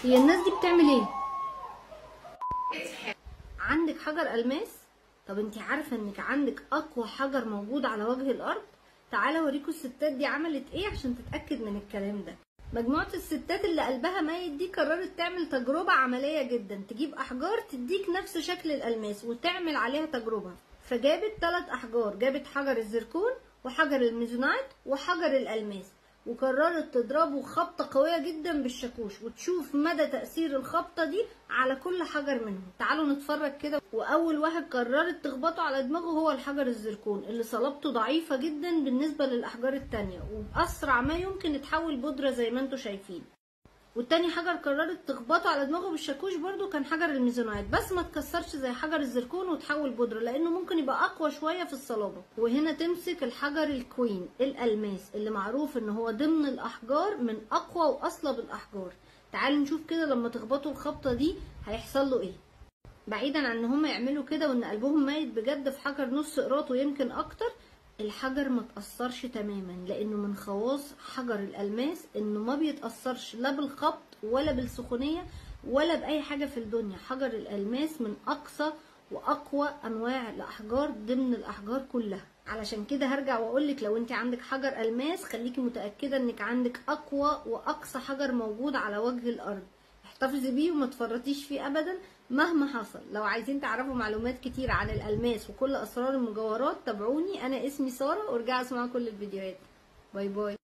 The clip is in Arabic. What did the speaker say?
هي الناس دي بتعمل ايه؟ عندك حجر الماس؟ طب انت عارفه انك عندك اقوى حجر موجود على وجه الارض؟ تعالى اوريكم الستات دي عملت ايه عشان تتاكد من الكلام ده. مجموعه الستات اللي قلبها ميت دي قررت تعمل تجربه عمليه جدا، تجيب احجار تديك نفس شكل الالماس وتعمل عليها تجربه. فجابت 3 احجار، جابت حجر الزركون وحجر الميزونايت وحجر الالماس، وقررت تضربه خبطه قويه جدا بالشاكوش وتشوف مدى تاثير الخبطه دي على كل حجر منهم. تعالوا نتفرج كده. واول واحد قررت تخبطه على دماغه هو الحجر الزركون اللي صلابته ضعيفه جدا بالنسبه للاحجار التانية، وباسرع ما يمكن اتحول بودره زي ما انتم شايفين. والتاني حجر قررت تخبطه على دماغه بالشاكوش برضو كان حجر الميزونايت، بس ما تكسرش زي حجر الزركون وتحول بودره لانه ممكن يبقى اقوى شويه في الصلابه. وهنا تمسك الحجر الكوين الالماس اللي معروف ان هو ضمن الاحجار من اقوى واصلب الاحجار. تعالوا نشوف كده لما تخبطوا الخبطه دي هيحصل له ايه. بعيدا عن ان هم يعملوا كده وان قلبهم ميت بجد في حجر نص قراط ويمكن اكتر، الحجر ما تأثرش تماما لانه من خواص حجر الالماس انه ما بيتأثرش لا بالخبط ولا بالسخونية ولا باي حاجة في الدنيا. حجر الالماس من اقصى واقوى انواع الاحجار ضمن الاحجار كلها. علشان كده هرجع واقولك لو انت عندك حجر الماس خليكي متأكدة انك عندك اقوى واقصى حجر موجود على وجه الارض. احتفظي بيه وما تفرطيش فيه ابدا مهما حصل. لو عايزين تعرفوا معلومات كتير عن الالماس وكل اسرار المجوهرات تابعوني، انا اسمي ساره، وارجعوا اسمعوا كل الفيديوهات. باي باي.